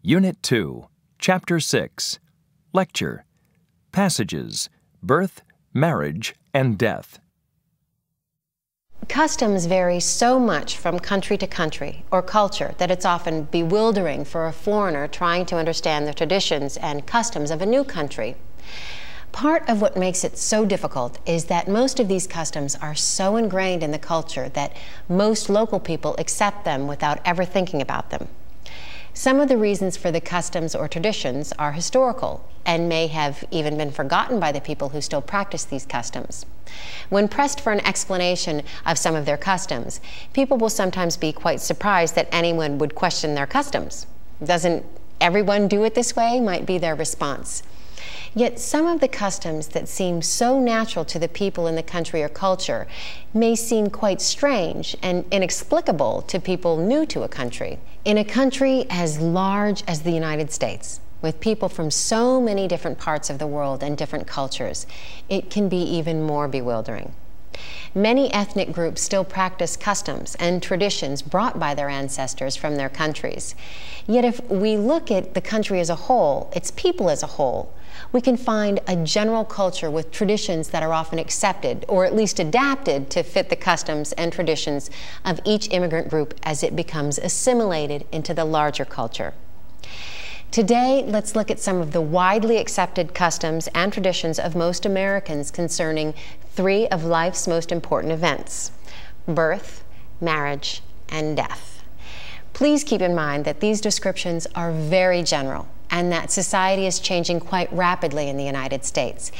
Unit 2, Chapter 6, Lecture, Passages, Birth, Marriage, and Death. Customs vary so much from country to country or culture that it's often bewildering for a foreigner trying to understand the traditions and customs of a new country. Part of what makes it so difficult is that most of these customs are so ingrained in the culture that most local people accept them without ever thinking about them. Some of the reasons for the customs or traditions are historical and may have even been forgotten by the people who still practice these customs. When pressed for an explanation of some of their customs, people will sometimes be quite surprised that anyone would question their customs. "Doesn't everyone do it this way?" might be their response. Yet some of the customs that seem so natural to the people in the country or culture may seem quite strange and inexplicable to people new to a country. In a country as large as the United States, with people from so many different parts of the world and different cultures, it can be even more bewildering. Many ethnic groups still practice customs and traditions brought by their ancestors from their countries. Yet if we look at the country as a whole, its people as a whole, we can find a general culture with traditions that are often accepted or at least adapted to fit the customs and traditions of each immigrant group as it becomes assimilated into the larger culture. Today, let's look at some of the widely accepted customs and traditions of most Americans concerning three of life's most important events: birth, marriage, and death. Please keep in mind that these descriptions are very general and that society is changing quite rapidly in the United States,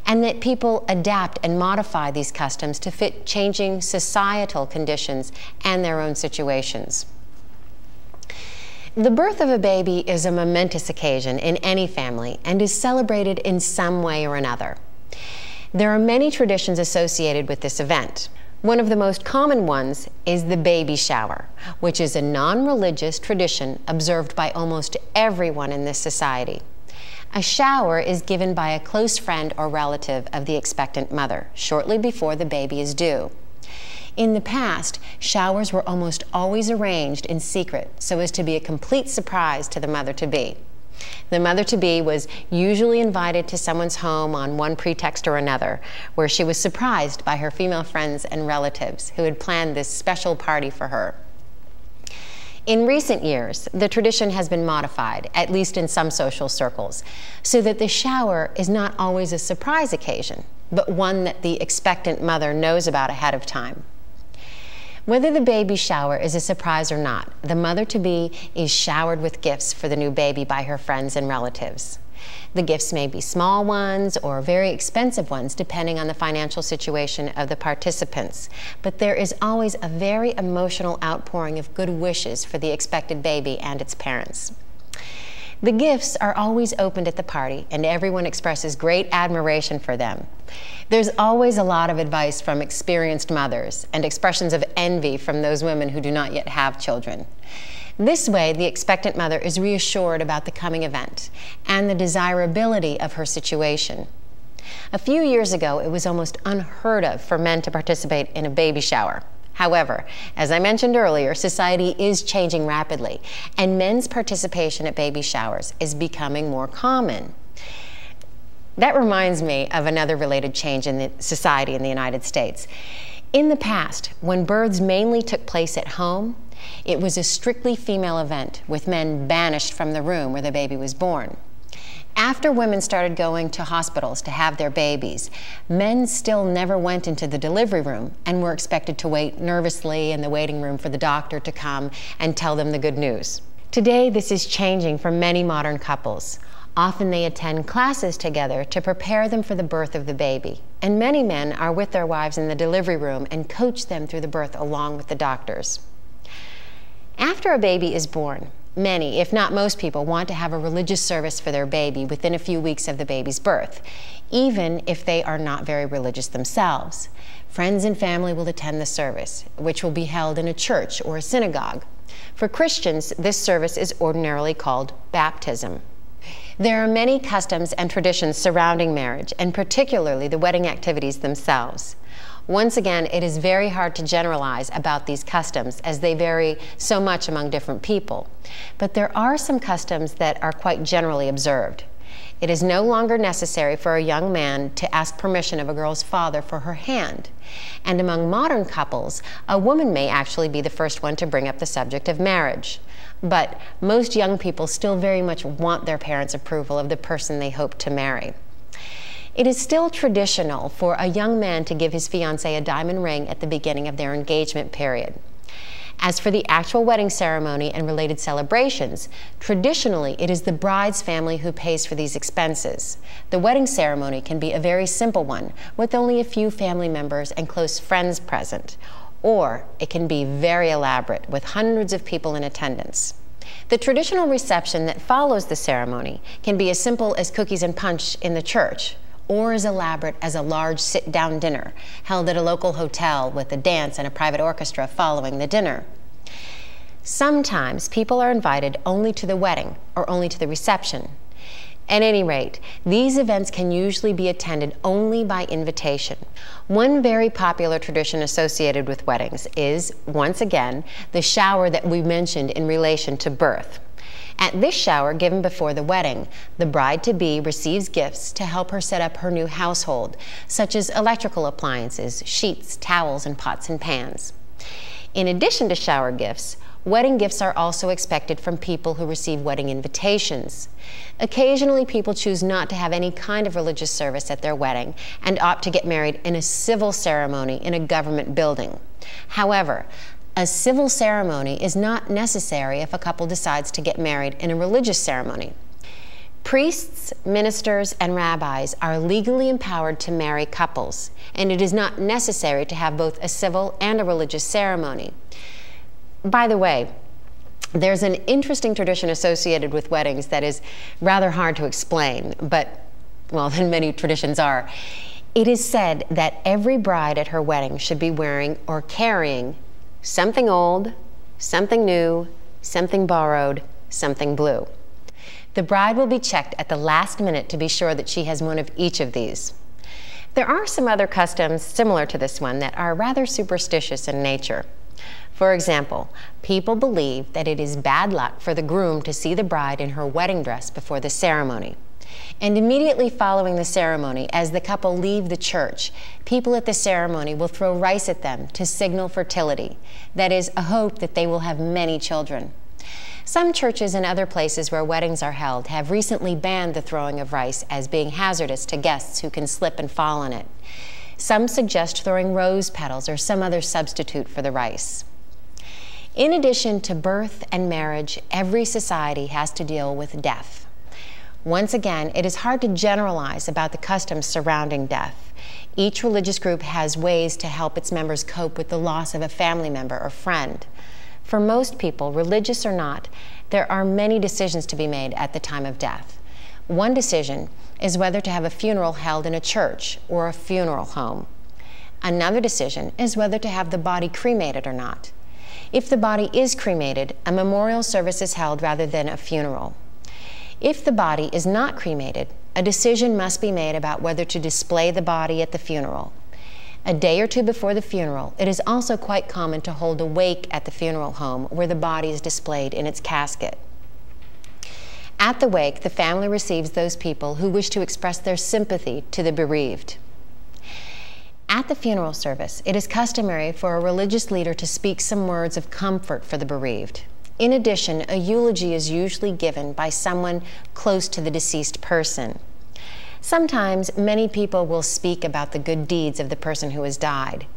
and that people adapt and modify these customs to fit changing societal conditions and their own situations. The birth of a baby is a momentous occasion in any family and is celebrated in some way or another. There are many traditions associated with this event. One of the most common ones is the baby shower, which is a non-religious tradition observed by almost everyone in this society. A shower is given by a close friend or relative of the expectant mother shortly before the baby is due. In the past, showers were almost always arranged in secret so as to be a complete surprise to the mother-to-be. The mother-to-be was usually invited to someone's home on one pretext or another, where she was surprised by her female friends and relatives who had planned this special party for her. In recent years, the tradition has been modified, at least in some social circles, so that the shower is not always a surprise occasion, but one that the expectant mother knows about ahead of time. Whether the baby shower is a surprise or not, the mother-to-be is showered with gifts for the new baby by her friends and relatives. The gifts may be small ones or very expensive ones, depending on the financial situation of the participants. But there is always a very emotional outpouring of good wishes for the expected baby and its parents. The gifts are always opened at the party, and everyone expresses great admiration for them. There's always a lot of advice from experienced mothers and expressions of envy from those women who do not yet have children. This way, the expectant mother is reassured about the coming event and the desirability of her situation. A few years ago, it was almost unheard of for men to participate in a baby shower. However, as I mentioned earlier, society is changing rapidly, and men's participation at baby showers is becoming more common. That reminds me of another related change in the society in the United States. In the past, when births mainly took place at home, it was a strictly female event, with men banished from the room where the baby was born. After women started going to hospitals to have their babies, men still never went into the delivery room and were expected to wait nervously in the waiting room for the doctor to come and tell them the good news. Today, this is changing for many modern couples. Often they attend classes together to prepare them for the birth of the baby, and many men are with their wives in the delivery room and coach them through the birth along with the doctors. After a baby is born, many, if not most people, want to have a religious service for their baby within a few weeks of the baby's birth, even if they are not very religious themselves. Friends and family will attend the service, which will be held in a church or a synagogue. For Christians, this service is ordinarily called baptism. There are many customs and traditions surrounding marriage, and particularly the wedding activities themselves. Once again, it is very hard to generalize about these customs as they vary so much among different people. But there are some customs that are quite generally observed. It is no longer necessary for a young man to ask permission of a girl's father for her hand. And among modern couples, a woman may actually be the first one to bring up the subject of marriage. But most young people still very much want their parents' approval of the person they hope to marry. It is still traditional for a young man to give his fiancée a diamond ring at the beginning of their engagement period. As for the actual wedding ceremony and related celebrations, traditionally it is the bride's family who pays for these expenses. The wedding ceremony can be a very simple one, with only a few family members and close friends present, or it can be very elaborate, with hundreds of people in attendance. The traditional reception that follows the ceremony can be as simple as cookies and punch in the church, or as elaborate as a large sit-down dinner held at a local hotel with a dance and a private orchestra following the dinner. Sometimes people are invited only to the wedding or only to the reception. At any rate, these events can usually be attended only by invitation. One very popular tradition associated with weddings is, once again, the shower that we mentioned in relation to birth. At this shower given before the wedding, the bride-to-be receives gifts to help her set up her new household, such as electrical appliances, sheets, towels, and pots and pans. In addition to shower gifts, wedding gifts are also expected from people who receive wedding invitations. Occasionally, people choose not to have any kind of religious service at their wedding and opt to get married in a civil ceremony in a government building. However, a civil ceremony is not necessary if a couple decides to get married in a religious ceremony. Priests, ministers, and rabbis are legally empowered to marry couples, and it is not necessary to have both a civil and a religious ceremony. By the way, there's an interesting tradition associated with weddings that is rather hard to explain, but, well, than many traditions are. It is said that every bride at her wedding should be wearing or carrying something old, something new, something borrowed, something blue. The bride will be checked at the last minute to be sure that she has one of each of these. There are some other customs similar to this one that are rather superstitious in nature. For example, people believe that it is bad luck for the groom to see the bride in her wedding dress before the ceremony. And immediately following the ceremony, as the couple leave the church, people at the ceremony will throw rice at them to signal fertility. That is, a hope that they will have many children. Some churches and other places where weddings are held have recently banned the throwing of rice as being hazardous to guests who can slip and fall on it. Some suggest throwing rose petals or some other substitute for the rice. In addition to birth and marriage, every society has to deal with death. Once again, it is hard to generalize about the customs surrounding death. Each religious group has ways to help its members cope with the loss of a family member or friend. For most people, religious or not, there are many decisions to be made at the time of death. One decision is whether to have a funeral held in a church or a funeral home. Another decision is whether to have the body cremated or not. If the body is cremated, a memorial service is held rather than a funeral. If the body is not cremated, a decision must be made about whether to display the body at the funeral. A day or two before the funeral, it is also quite common to hold a wake at the funeral home where the body is displayed in its casket. At the wake, the family receives those people who wish to express their sympathy to the bereaved. At the funeral service, it is customary for a religious leader to speak some words of comfort for the bereaved. In addition, a eulogy is usually given by someone close to the deceased person. Sometimes, many people will speak about the good deeds of the person who has died.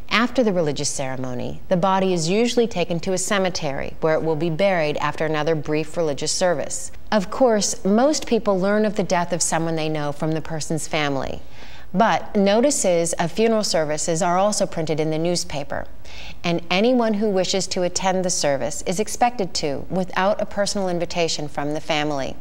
After the religious ceremony, the body is usually taken to a cemetery where it will be buried after another brief religious service. Of course, most people learn of the death of someone they know from the person's family. But notices of funeral services are also printed in the newspaper, and anyone who wishes to attend the service is expected to, without a personal invitation from the family.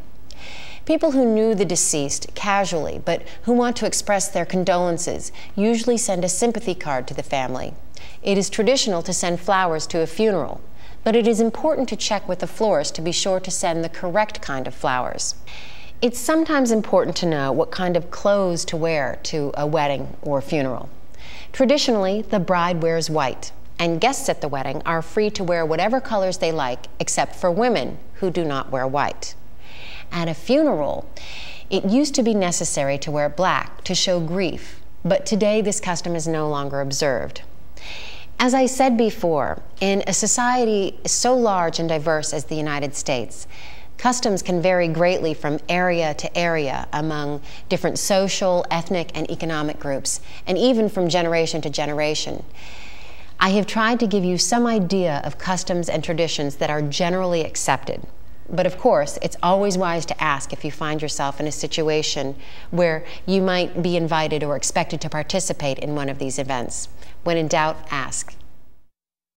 People who knew the deceased casually, but who want to express their condolences, usually send a sympathy card to the family. It is traditional to send flowers to a funeral, but it is important to check with the florist to be sure to send the correct kind of flowers. It's sometimes important to know what kind of clothes to wear to a wedding or funeral. Traditionally, the bride wears white, and guests at the wedding are free to wear whatever colors they like, except for women who do not wear white. At a funeral, it used to be necessary to wear black to show grief, but today this custom is no longer observed. As I said before, in a society so large and diverse as the United States, customs can vary greatly from area to area among different social, ethnic, and economic groups, and even from generation to generation. I have tried to give you some idea of customs and traditions that are generally accepted. But of course, it's always wise to ask if you find yourself in a situation where you might be invited or expected to participate in one of these events. When in doubt, ask.